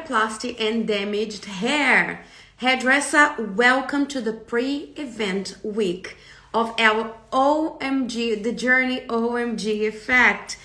nanoplasty and damaged hair. Hairdresser, welcome to the pre-event week of our OMG, the Journey OMG Effect.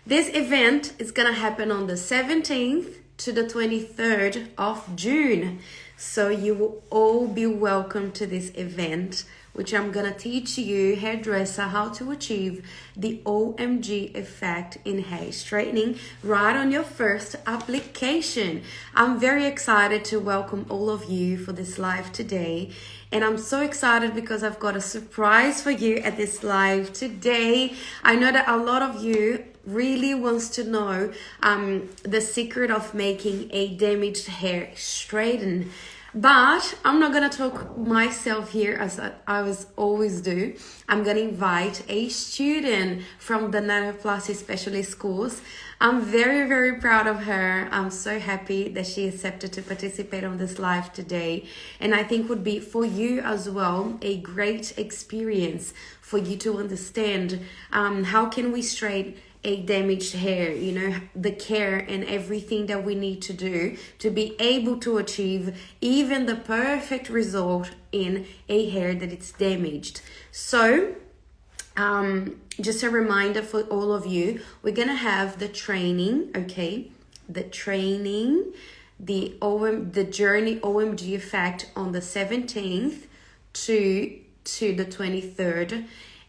This event is gonna happen on the 17th to the 23rd of June. So you will all be welcome to this event, which I'm gonna teach you, hairdresser, how to achieve the OMG effect in hair straightening right on your first application. I'm very excited to welcome all of you for this live today. And I'm so excited because I've got a surprise for you at this live today. I know that a lot of you really wants to know the secret of making a damaged hair straighten. But I'm not going to talk myself here as I always do. I'm going to invite a student from the Nanoplasty Specialist course. I'm very, very proud of her. I'm so happy that she accepted to participate on this live today. And I think would be for you as well a great experience for you to understand how can we straighten a damaged hair, you know, the care and everything that we need to do to be able to achieve even the perfect result in a hair that it's damaged. So just a reminder for all of you, we're gonna have the training, okay, the training, the Journey OMG Effect on the 17th to the 23rd.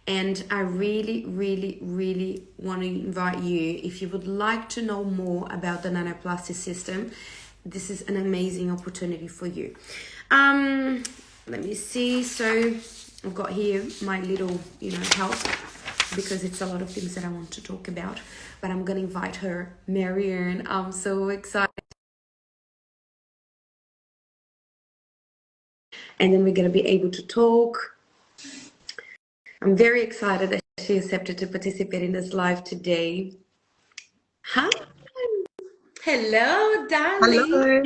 And I really, really, really want to invite you, if you would like to know more about the Nanoplasty system, this is an amazing opportunity for you. Let me see. So I've got here my little, help, because it's a lot of things that I want to talk about. But I'm going to invite her, Marion. I'm so excited. And then we're going to be able to talk. I'm very excited that she accepted to participate in this live today. Hi. Hello, darling. Hello.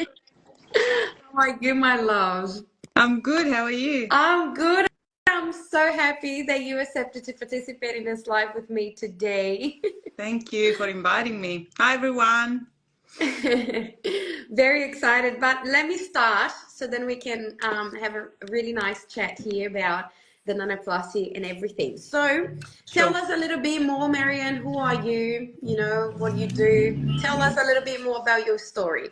How are you, my love? I'm good. How are you? I'm good. I'm so happy that you accepted to participate in this live with me today. Thank you for inviting me. Hi, everyone. Very excited. But let me start so then we can have a really nice chat here about the nanoplasty and everything. So tell us a little bit more, Marion. Who are you? You know, what you do. Tell us a little bit more about your story.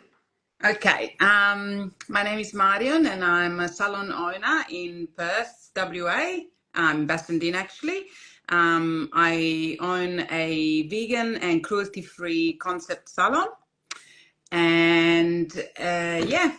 Okay. My name is Marion and I'm a salon owner in Perth, WA. I'm Bassendean, actually. I own a vegan and cruelty-free concept salon. And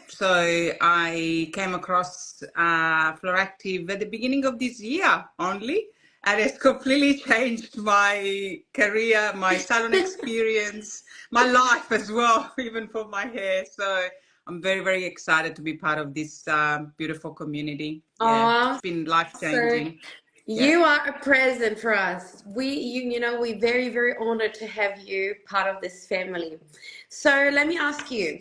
so I came across Floractive at the beginning of this year only, and it's completely changed my career, my salon experience, my life as well, even for my hair. So I'm very, very excited to be part of this beautiful community. Yeah, it's been life-changing. You are a present for us. We're very, very honored to have you part of this family. So let me ask you,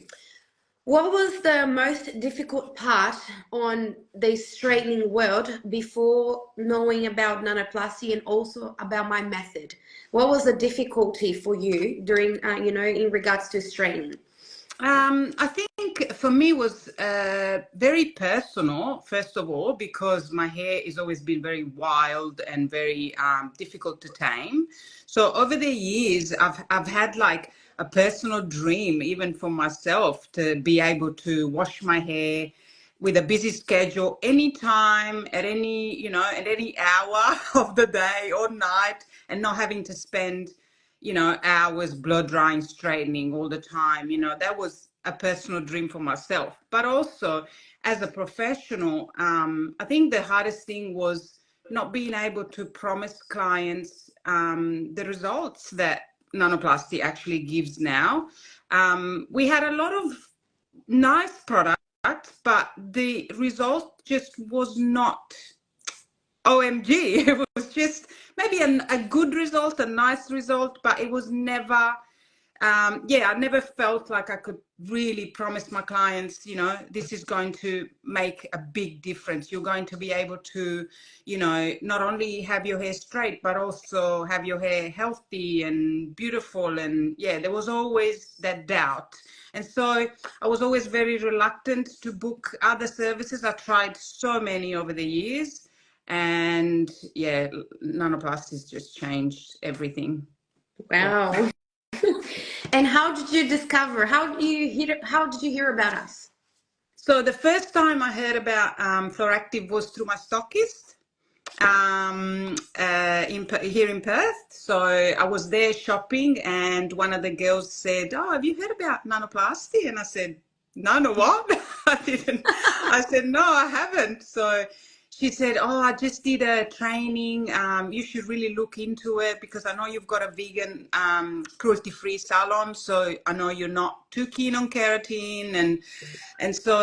what was the most difficult part on the straightening world before knowing about nanoplasty and also about my method? What was the difficulty for you during, in regards to straightening? I think for me was very personal, first of all, because my hair has always been very wild and very difficult to tame. So over the years, I've had like a personal dream, even for myself, to be able to wash my hair with a busy schedule anytime, at any hour of the day or night, and not having to spend hours blow drying, straightening all the time. That was a personal dream for myself. But also as a professional, I think the hardest thing was not being able to promise clients the results that nanoplasty actually gives now. We had a lot of nice products, but the result just was not OMG. It was just maybe a good result, a nice result, but it was never yeah, I never felt like I could really promise my clients, you know, this is going to make a big difference. You're going to be able to, you know, not only have your hair straight, but also have your hair healthy and beautiful. And yeah, there was always that doubt. And so I was always very reluctant to book other services. I tried so many over the years. And yeah, Nanoplasty just changed everything. Wow. Yeah. And how did you discover? How did you hear about us? So the first time I heard about Floractive was through my stockist here in Perth. So I was there shopping, and one of the girls said, "Oh, have you heard about Nanoplasty?" And I said, "No, what?" I didn't. I said, "No, I haven't." So she said, "Oh, I just did a training. You should really look into it because I know you've got a vegan, cruelty-free salon. So I know you're not too keen on keratin." And so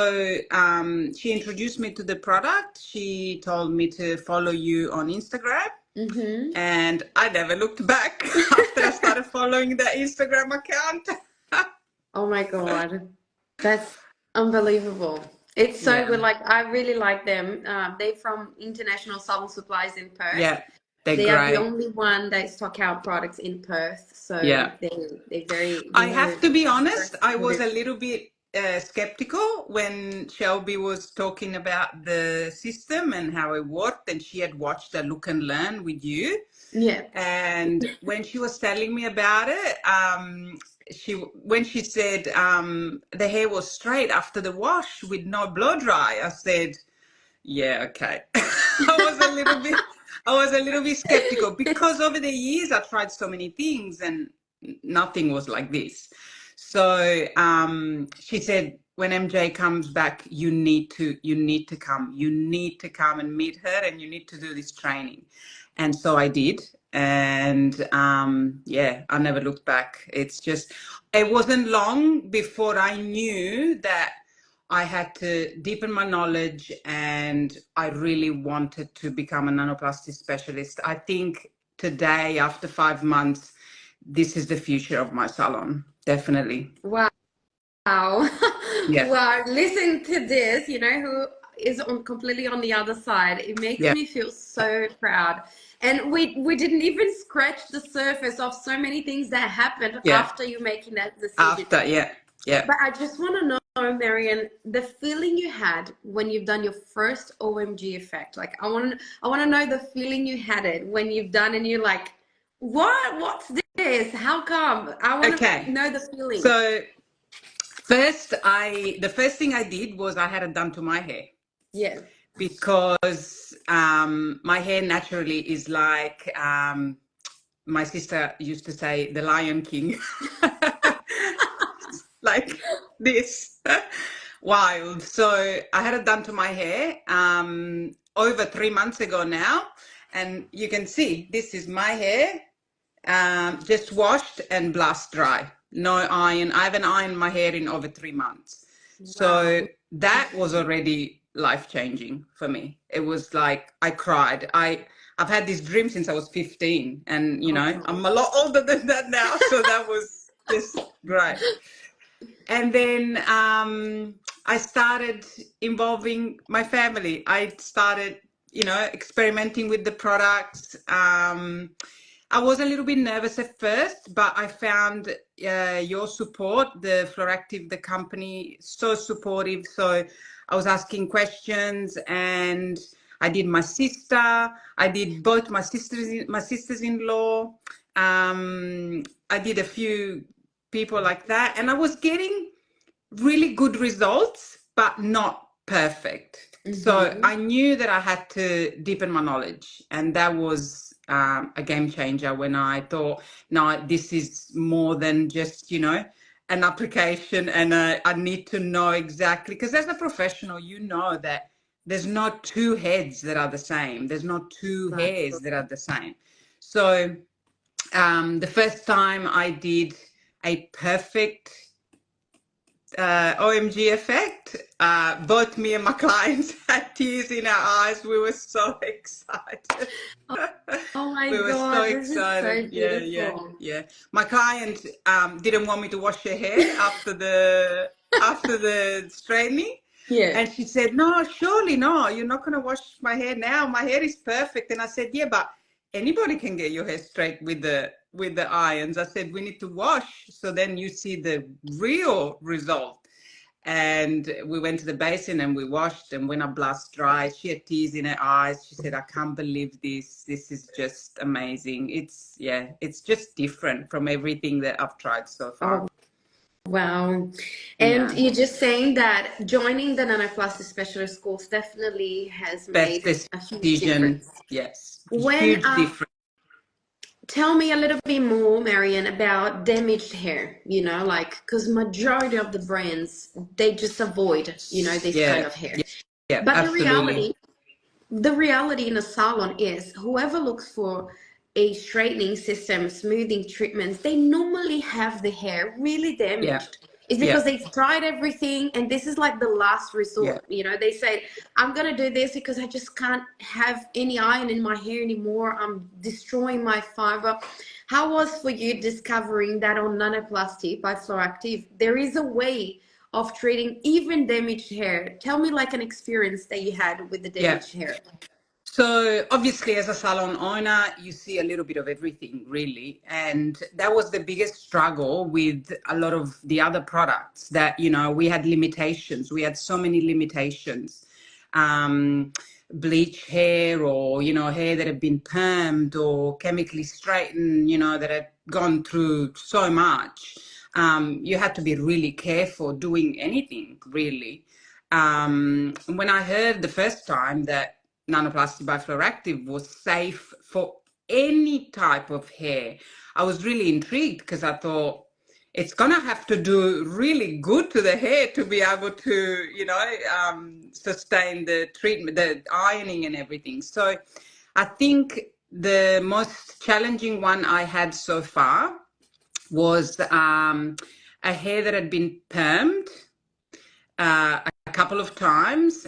she introduced me to the product. She told me to follow you on Instagram. Mm-hmm. And I never looked back after I started following the Instagram account. Oh my God. That's unbelievable. It's so Yeah. good. Like, I really like them. They're from International Salon Supplies in Perth. Yeah, they're They are the great. only one that stock out products in Perth. So Yeah. they're very, I they know have to be honest, I was a good. little bit skeptical when Shelby was talking about the system and how it worked, and she had watched the Look and Learn with you. Yeah. And when she was telling me about it, when she said the hair was straight after the wash with no blow dry, I said, yeah, okay. I was a little bit skeptical because over the years I tried so many things and nothing was like this. So she said, when MJ comes back, you need to come. You need to come and meet her, and you need to do this training. And so I did. And yeah, I never looked back. It wasn't long before I knew that I had to deepen my knowledge, and I really wanted to become a nanoplasty specialist. I think today, after 5 months, this is the future of my salon. Definitely. Wow. Yeah. Wow. Listen to this, you know, who is completely on the other side. It makes Yeah. me feel so proud. And we didn't even scratch the surface of so many things that happened Yeah. after you making that decision. After, yeah. Yeah. But I just want to know, Marion, the feeling you had when you've done your first OMG effect. Like, I want to know the feeling you had it when you've done, and you're like, what's this? How come? I want to know the feeling. So the first thing I did was I had it done to my hair. Yeah. Because my hair naturally is like, my sister used to say, the Lion King. Like this. Wild. So I had it done to my hair over 3 months ago now. And you can see, this is my hair, just washed and blast dry. No iron. I haven't ironed my hair in over 3 months. Wow. So that was already life-changing for me. It was like, I cried. I've had this dream since I was 15, and you know, I'm a lot older than that now. So that was just great. And then I started involving my family. I started, you know, experimenting with the products. I was a little bit nervous at first, but I found your support, the Floractive, the company, so supportive. So I was asking questions, and I did my sister. I did both my sisters-in-law. I did a few people like that, and I was getting really good results, but not perfect. So I knew that I had to deepen my knowledge, and that was a game changer when I thought, no, this is more than just, you know, an application, and I need to know exactly, because as a professional, you know that there's not two heads that are the same. There's not two hairs that are the same. So the first time I did a perfect OMG Effect, both me and my clients had tears in our eyes. We were so excited. Oh my We were so God, this is excited. so Yeah, yeah, beautiful. yeah. My client didn't want me to wash her hair after the straightening. Yeah. And she said, no, surely no, you're not going to wash my hair now. My hair is perfect. And I said, yeah, but anybody can get your hair straight with the irons. I said, we need to wash. So then you see the real result. And we went to the basin and we washed. And when our blast dried, she had tears in her eyes. She said, I can't believe this. This is just amazing. It's just different from everything that I've tried so far. Oh, wow. And Yeah. you're just saying that joining the Nanoplasty Specialist course definitely has Best made a huge decision. difference. Yes. When Huge difference. Tell me a little bit more, Marion, about damaged hair, like, because majority of the brands, they just avoid, this kind Yeah. of hair. Yeah. Yeah. But Absolutely. the reality in a salon is whoever looks for a straightening system, smoothing treatments, they normally have the hair really Yeah. damaged. It's Yeah. because they've tried everything and this is like the last Yeah. resort. They say, I'm going to do this because I just can't have any iron in my hair anymore. I'm destroying my fiber. How was for you discovering that on Nanoplasty by Floractive, there is a way of treating even damaged hair? Tell me like an experience that you had with the Yeah. damaged hair. So obviously, as a salon owner, you see a little bit of everything, really. And that was the biggest struggle with a lot of the other products that, we had limitations. We had so many limitations. Bleach hair or, hair that had been permed or chemically straightened, that had gone through so much. You had to be really careful doing anything, really. When I heard the first time that Nanoplasty by Floractive was safe for any type of hair, I was really intrigued because I thought it's gonna have to do really good to the hair to be able to, sustain the treatment, the ironing and everything. So I think the most challenging one I had so far was a hair that had been permed a couple of times.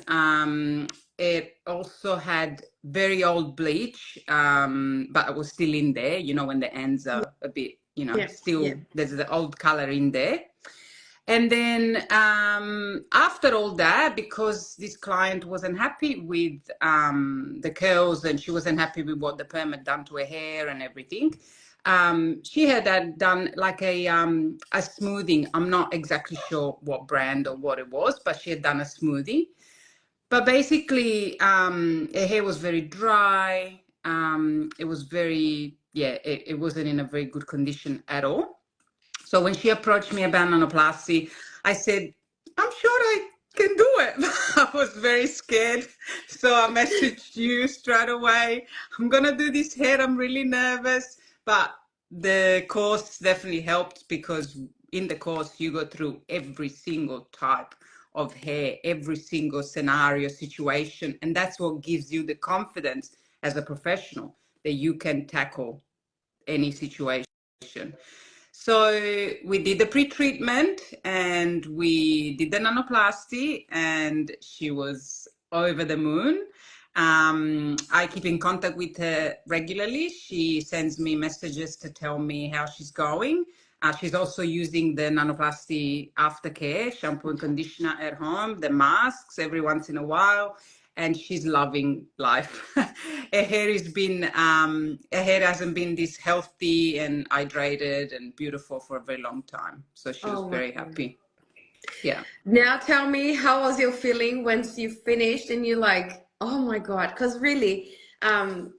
It also had very old bleach, but it was still in there, when the ends are a bit, Yeah, yeah. still there's the old color in there. And then after all that, because this client wasn't happy with the curls and she wasn't happy with what the perm had done to her hair and everything, she had done like a smoothing. I'm not exactly sure what brand or what it was, but she had done a smoothie. But basically, her hair was very dry. It was very, it wasn't in a very good condition at all. So when she approached me about nanoplasty, I said, I'm sure I can do it. I was very scared. So I messaged you straight away. I'm going to do this hair. I'm really nervous. But the course definitely helped because in the course, you go through every single type of hair, every single scenario, situation. And that's what gives you the confidence as a professional that you can tackle any situation. So we did the pre-treatment and we did the nanoplasty and she was over the moon. I keep in contact with her regularly. She sends me messages to tell me how she's going. She's also using the nanoplasty aftercare, shampoo and conditioner at home, the masks every once in a while, and she's loving life. Her hair hasn't been this healthy and hydrated and beautiful for a very long time. So she was Oh, very wow. happy. Yeah. Now tell me, how was your feeling once you finished and you're like, oh my God? Because really,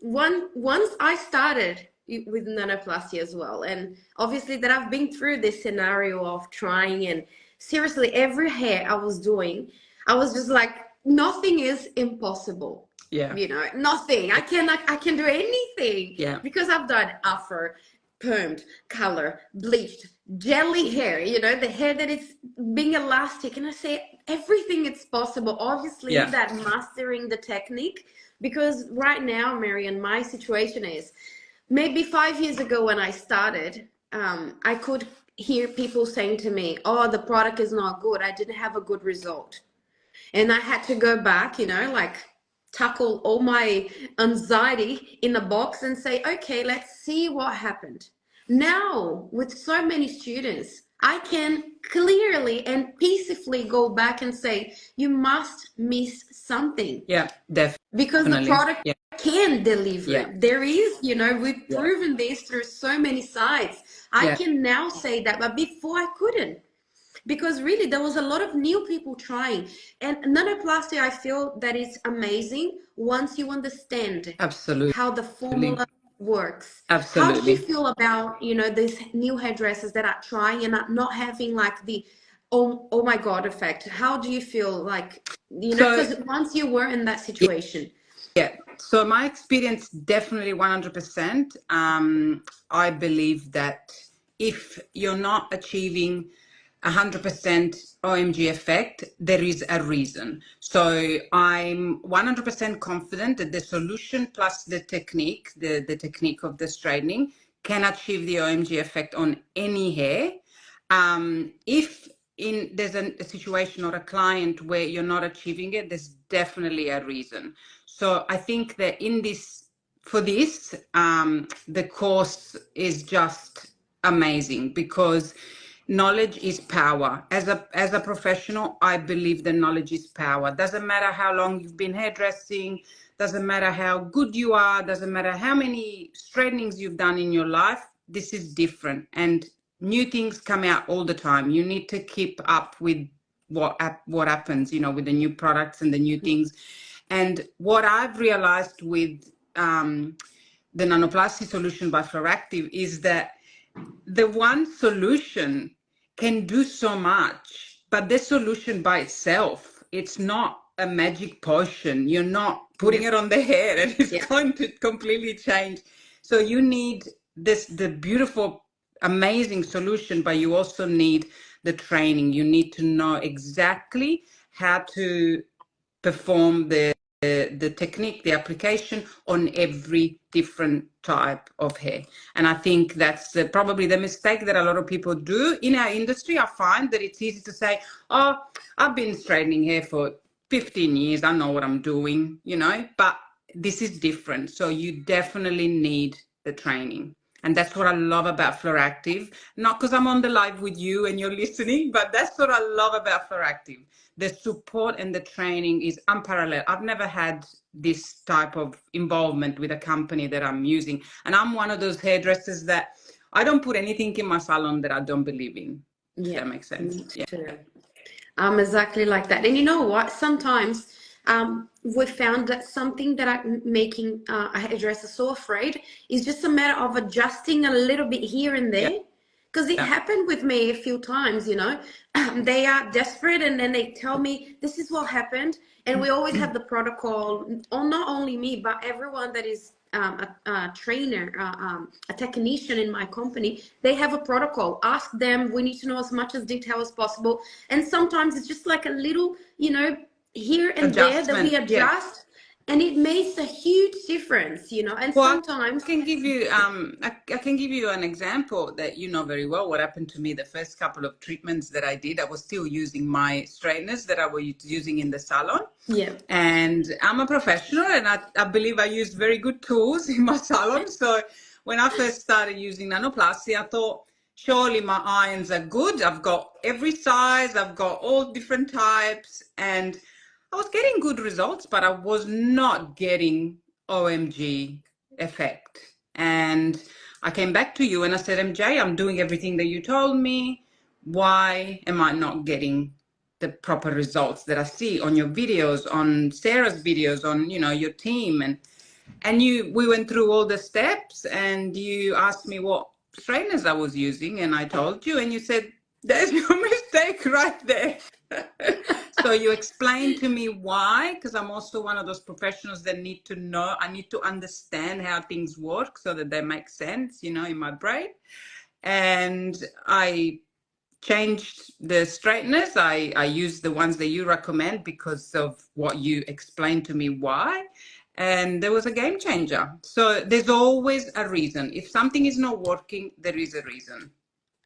once I started with nanoplasty as well, and obviously that I've been through this scenario of trying, and seriously, every hair I was doing, I was just like, nothing is impossible. Yeah. Nothing. I can do anything. Yeah. Because I've done afro, permed, color, bleached, jelly hair, the hair that is being elastic. And I say everything is possible. Obviously, Yeah. that mastering the technique. Because right now, Marion, my situation is maybe 5 years ago when I started, I could hear people saying to me, oh, the product is not good. I didn't have a good result. And I had to go back, like tackle all my anxiety in a box and say, okay, let's see what happened. Now, with so many students, I can clearly and peacefully go back and say, you must miss something. Yeah, definitely. Because the product can deliver. Yeah. There is, we've proven this through so many sites. I can now say that, but before I couldn't. Because really, there was a lot of new people trying. And nanoplasty, I feel that is amazing once you understand how the formula works. Absolutely. How do you feel about, these new hairdressers that are trying and are not having like the, oh my God effect? How do you feel like, because once you were in that situation? Yeah. So my experience, definitely 100%. I believe that if you're not achieving 100% OMG effect, there is a reason. So I'm 100% confident that the solution plus the technique, the technique of the straightening can achieve the OMG effect on any hair. If there's a situation or a client where you're not achieving it, there's definitely a reason. So I think that for this, the course is just amazing because knowledge is power. As a professional, I believe that knowledge is power. Doesn't matter how long you've been hairdressing, doesn't matter how good you are, doesn't matter how many straightenings you've done in your life, this is different. And new things come out all the time. You need to keep up with what happens, with the new products and the new things. And what I've realized with the Nanoplasty solution by Floractive is that the one solution can do so much, but the solution by itself, it's not a magic potion. You're not putting it on the hair and it's going to completely change. So you need the beautiful, amazing solution, but you also need the training. You need to know exactly how to perform the technique, the application on every different type of hair. And I think that's probably the mistake that a lot of people do in our industry. I find that it's easy to say, oh, I've been straightening hair for 15 years. I know what I'm doing, but this is different. So you definitely need the training. And that's what I love about Floractive. Not because I'm on the live with you and you're listening, but that's what I love about Floractive. The support and the training is unparalleled. I've never had this type of involvement with a company that I'm using. And I'm one of those hairdressers that I don't put anything in my salon that I don't believe in. If that makes sense. Me too. I'm exactly like that. And you know what? Sometimes we found that something that I'm making a hairdresser so afraid is just a matter of adjusting a little bit here and there. Because it happened with me a few times, they are desperate and then they tell me this is what happened. And we always have the protocol, or not only me, but everyone that is a trainer, a technician in my company, they have a protocol. Ask them. We need to know as much as detail as possible. And sometimes it's just like a little, here and there that we adjust. And it makes a huge difference, and sometimes I can give you I can give you an example that you know very well what happened to me the first couple of treatments that I did. I was still using my straighteners that I was using in the salon. And I'm a professional and I believe I use very good tools in my salon. So when I first started using Nanoplasty, I thought, surely my irons are good. I've got every size, I've got all different types, and I was getting good results, but I was not getting OMG effect. And I came back to you and I said, MJ, I'm doing everything that you told me. Why am I not getting the proper results that I see on your videos, on Sarah's videos, on, your team? And we went through all the steps and you asked me what straighteners I was using. And I told you, and you said, there's your mistake right there. So you explained to me why, because I'm also one of those professionals that need to know, I need to understand how things work so that they make sense, in my brain. And I changed the straighteners. I used the ones that you recommend because of what you explained to me why. And there was a game changer. So there's always a reason. If something is not working, there is a reason.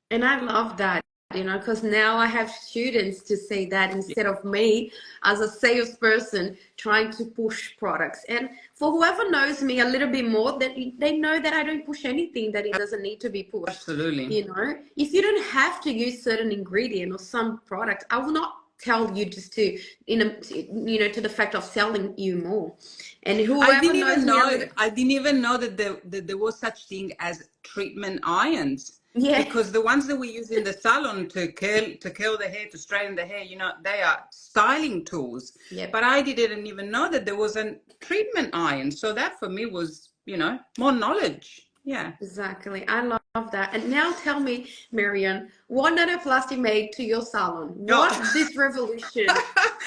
And I love that. you know, because now I have students to say that instead of me as a salesperson trying to push products. And for whoever knows me a little bit more, that they know that I don't push anything that it doesn't need to be pushed. Absolutely. You know, if you don't have to use certain ingredient or some product, I will not tell you just to, you know, to the fact of selling you more. And whoever I didn't knows even me a know. little, I didn't even know that there was such thing as treatment irons. yeah, Because the ones that we use in the salon to curl the hair, to straighten the hair, you know, they are styling tools. yep. But I didn't even know that there was a treatment iron. So that for me was, you know, more knowledge. Yeah. Exactly. I love that. And now tell me, Marion, what Nanoplasty made to your salon? What this revolution?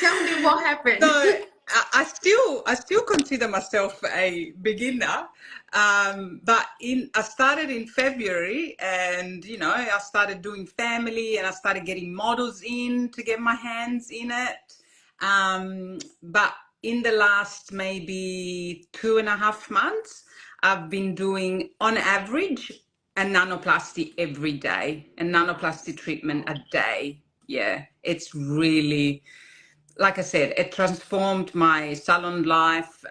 Tell me what happened. So I still consider myself a beginner, but I started in February, and you know I started doing family, and I started getting models in to get my hands in it. But in the last maybe 2.5 months, I've been doing on average a nanoplasty every day, a nanoplasty treatment a day. Yeah, it's really, like I said, it transformed my salon life.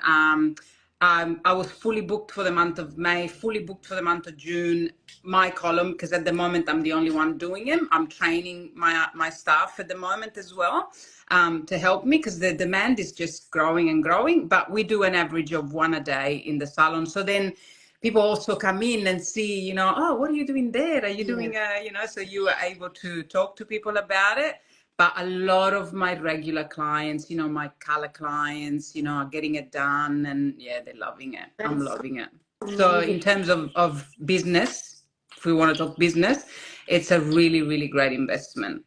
I was fully booked for the month of May, fully booked for the month of June. My column, because at the moment I'm the only one doing them. I'm training my staff at the moment as well, to help me, because the demand is just growing and growing. But we do an average of one a day in the salon. So then people also come in and see, you know, oh, what are you doing there? Are you doing, you know, so you are able to talk to people about it. But a lot of my regular clients, you know, my color clients, you know, are getting it done, and yeah, they're loving it. I'm That's loving it. So in terms of business, if we want to talk business, it's a really, really great investment.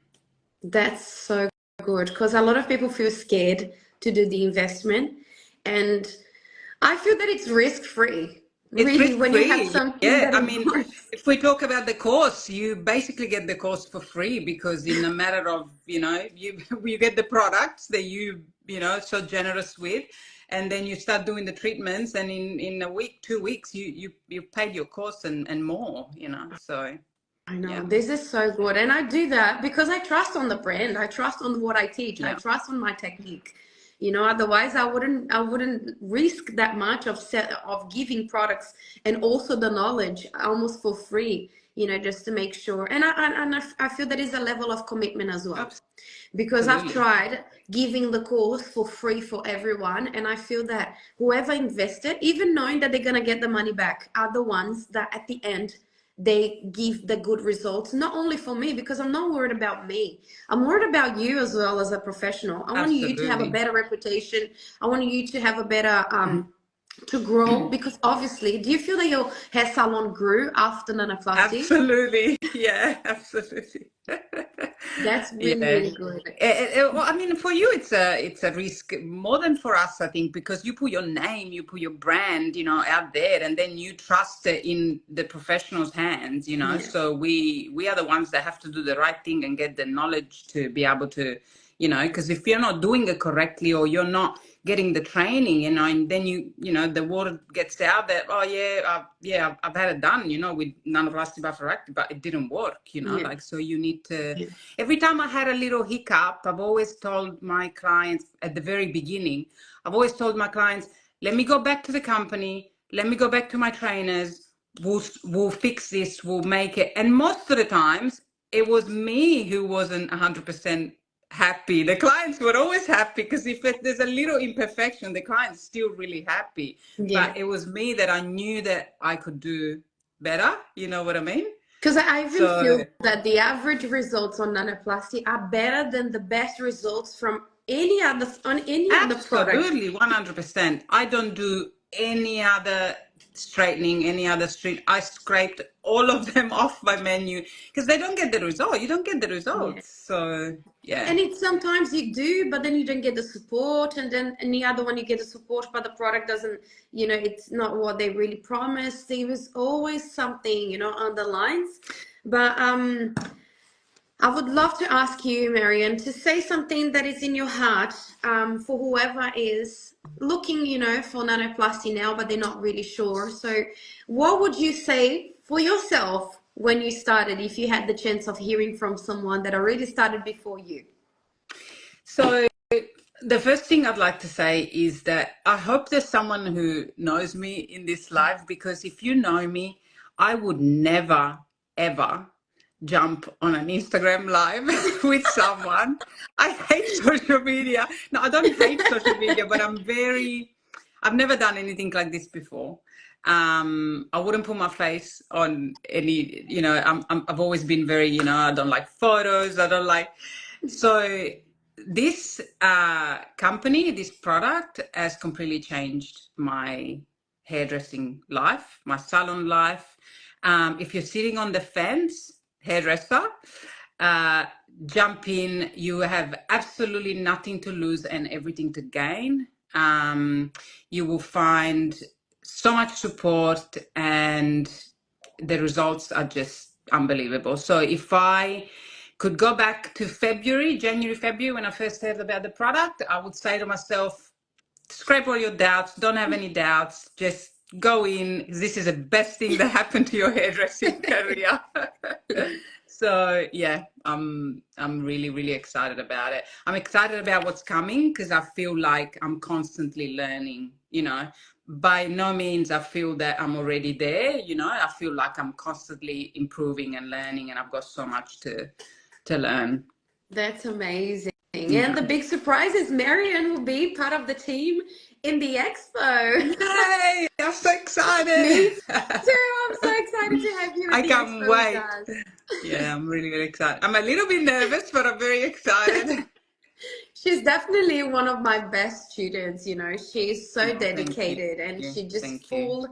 That's so good, because a lot of people feel scared to do the investment. And I feel that it's risk-free. It's Really, risk when you have free. something Yeah. that I it mean, works. if we talk about the course, you basically get the course for free, because in a matter of, you know, you get the products that you know, so generous with, and then you start doing the treatments, and in a week, 2 weeks, you paid your course and more, you know. So I know, yeah, this is so good. And I do that because I trust on the brand. I trust on what I teach. I yeah, trust on my technique. You know, otherwise I wouldn't risk that much of giving products and also the knowledge almost for free, you know, just to make sure. And I feel that is a level of commitment as well. Because I've absolutely. tried giving the course for free for everyone, and I feel that whoever invested, even knowing that they're gonna get the money back, are the ones that at the end they give the good results. Not only for me, because I'm not worried about me. I'm worried about you as well as a professional. I want you to have a Absolutely. better reputation. I want you to have a better to grow, because obviously, do you feel that your hair salon grew after nanoplasty? Absolutely. Yeah, absolutely. That's really, Yeah. really good. Well, I mean, for you, it's a risk more than for us, I think, because you put your name, you put your brand, you know, out there, and then you trust it in the professionals' hands, you know. Yeah. So we are the ones that have to do the right thing and get the knowledge to be able to, you know, because if you're not doing it correctly, or you're not getting the training, you know, and then you know, the word gets out that, oh yeah, I've had it done, you know, with nanoplasty by Floractive, but it didn't work, you know, Yeah. like, so you need to, Yeah. every time I had a little hiccup, I've always told my clients at the very beginning, I've always told my clients, let me go back to the company, let me go back to my trainers, we'll fix this, we'll make it. And most of the times it was me who wasn't 100% happy. The clients were always happy, because if there's a little imperfection, the client's still really happy. Yeah. But it was me that I knew that I could do better. You know what I mean? Because I even So feel that the average results on nanoplasty are better than the best results from any other product. absolutely, 100%. I don't do any other straightening, any other street. I scraped all of them off my menu, because they don't get the result. You don't get the Yeah. results. So yeah. And it's sometimes you do, but then you don't get the support, and then any other one you get the support, but the product doesn't, you know, it's not what they really promised. There was always something, you know, on the lines. But I would love to ask you, Marion, to say something that is in your heart, for whoever is looking, you know, for nanoplasty now, but they're not really sure. So what would you say for yourself when you started, if you had the chance of hearing from someone that already started before you? So the first thing I'd like to say is that I hope there's someone who knows me in this life, because if you know me, I would never, ever jump on an Instagram live with someone. I hate social media. No, I don't hate social media, but I've never done anything like this before. I wouldn't put my face on any, I've always been very, I don't like photos. I don't like, so this company, this product has completely changed my hairdressing life, my salon life. If you're sitting on the fence, hairdresser, uh, jump in. You have absolutely nothing to lose and everything to gain. You will find so much support, and the results are just unbelievable. So if I could go back to January, February, when I first heard about the product, I would say to myself, scrape all your doubts, don't have any doubts, just go in. This is the best thing that happened to your hairdressing career. So yeah, I'm really, really excited about it. I'm excited about what's coming because I feel like I'm constantly learning, by no means I feel that I'm already there, I feel like I'm constantly improving and learning, and I've got so much to learn. That's amazing. Yeah. And the big surprise is Marion will be part of the team in the expo. Yay! I'm so excited. Me too. I'm so excited to have you at I the can't expo wait. with us. Yeah, I'm really, really excited. I'm a little bit nervous, but I'm very excited. She's definitely one of my best students, She's so Oh, dedicated and she just Thank you.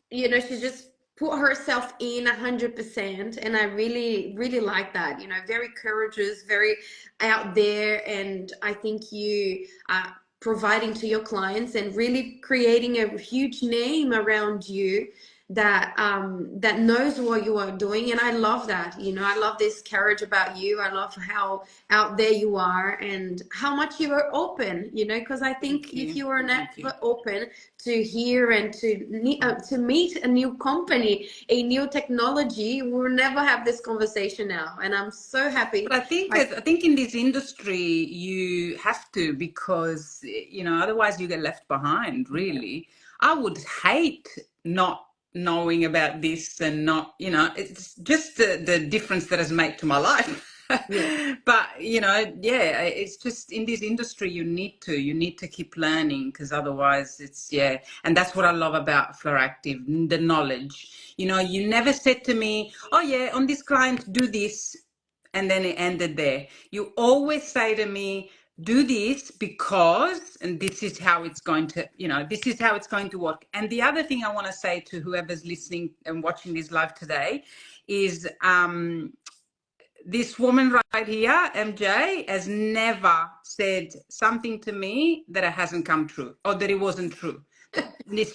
she just put herself in 100%. And I really, really like that, very courageous, very out there. And I think you are providing to your clients and really creating a huge name around you that knows what you are doing. And I love that. I love this courage about you. I love how out there you are and how much you are open, because I think if you are not open to hear and to meet a new company, a new technology, we'll never have this conversation now. And I'm so happy. But I think in this industry you have to, because otherwise you get left behind. Really, I would hate not knowing about this and not, it's just the difference that has made to my life. Yeah. But it's just in this industry you need to keep learning, because otherwise and that's what I love about Floractive, the knowledge. You never said to me, oh yeah, on this client do this, and then it ended there. You always say to me, do this because, and this is how it's going to, this is how it's going to work. And the other thing I want to say to whoever's listening and watching this live today is, this woman right here, MJ, has never said something to me that it hasn't come true or that it wasn't true.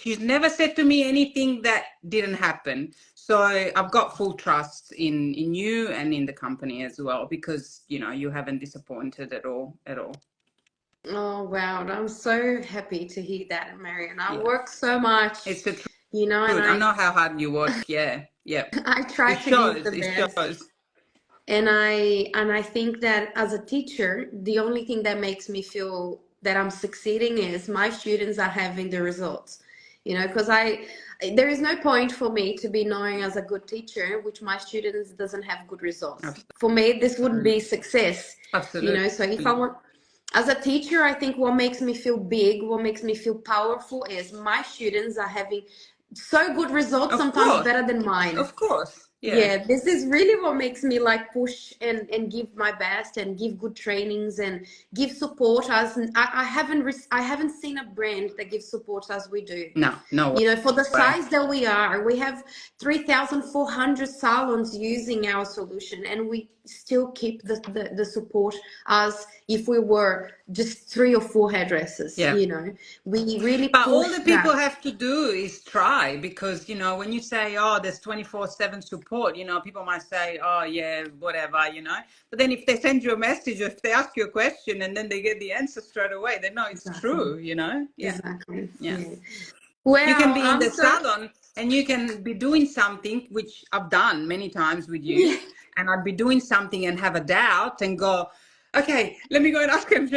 She's never said to me anything that didn't happen. So I've got full trust in you and in the company as well, because you haven't disappointed at all. Oh wow, I'm so happy to hear that, Marion. I work so much. It's the truth. And I know how hard you work. Yeah. I try to give the best. Shows. And I think that as a teacher, the only thing that makes me feel that I'm succeeding is my students are having the results. Because there is no point for me to be knowing as a good teacher, which my students doesn't have good results. Absolutely. For me, this wouldn't be success. Absolutely. So if I want, as a teacher, I think what makes me feel big, what makes me feel powerful is my students are having so good results, sometimes better than mine. Of course. Yeah, this is really what makes me like push and give my best and give good trainings and give support as I haven't seen a brand that gives support as we do. No. For the size that we are, we have 3,400 salons using our solution, and we still keep the support as if we were just 3 or 4 hairdressers. We really but all the people have to do is try, because when you say, oh, there's 24/7 support, people might say, oh yeah, whatever, but then if they send you a message or if they ask you a question and then they get the answer straight away, they know it's true. Exactly. Well, you can be in the salon And you can be doing something, which I've done many times with Yeah. you, and I'd be doing something and have a doubt and go, okay, let me go and ask MJ.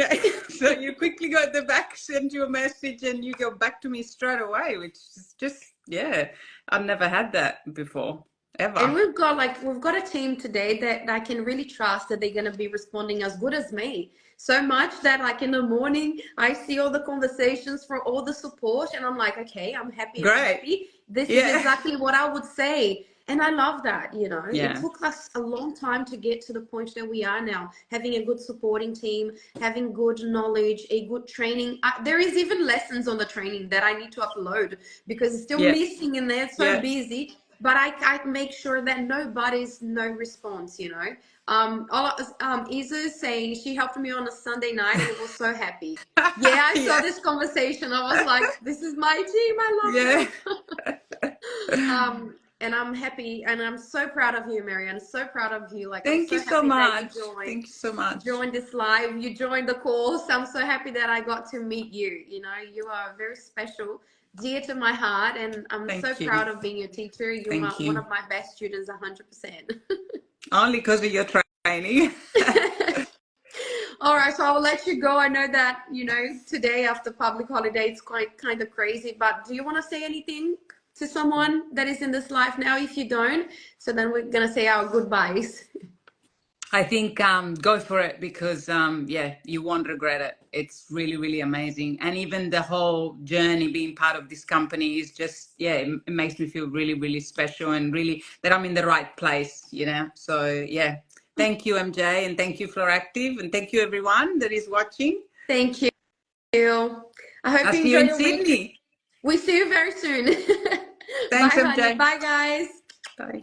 So you quickly go at the back, send you a message, and you go back to me straight away, which is just, yeah, I've never had that before, And ever. we've got a team today that I can really trust that they're going to be responding as good as me. So much that like in the morning I see all the conversations for all the support and I'm like, okay, I'm happy and I'm Great. happy. This is Yeah. exactly what I would say. And I love that, you know. It Yeah. took us a long time to get to the point that we are now, having a good supporting team, having good knowledge, a good training. There is even lessons on the training that I need to upload because it's still Yeah. missing in there. It's so Yeah. busy. But I make sure that nobody's no response, you know. Izu saying she helped me on a Sunday night and I was so happy. Yeah, I saw Yeah. this conversation. I was like, this is my team. I Yeah. love them. And I'm happy and I'm so proud of you, Marion. So proud of you. Like I'm Thank you so so happy that you much. Thank you so much. joined this live. You joined the course. I'm so happy that I got to meet you. You know, you are very special, dear to my heart, and I'm so Thank you. proud of being your teacher. You're Thank one you. of my best students, 100%. Only because of your training. All right, so I'll let you go. I know that, you know, today after public holiday, it's quite kind of crazy, but do you want to say anything to someone that is in this life now? If you don't, so then we're going to say our goodbyes. I think go for it because yeah, you won't regret it. It's really, really amazing. And even the whole journey being part of this company is just, yeah, it makes me feel really, really special and really that I'm in the right place, you know? So yeah, thank you, MJ, and thank you, Floractive, and thank you everyone that is watching. Thank you. I hope I'll you see you enjoy in your week. Sydney. We see you very soon. Thanks, Bye, honey. MJ. Bye, guys. Bye.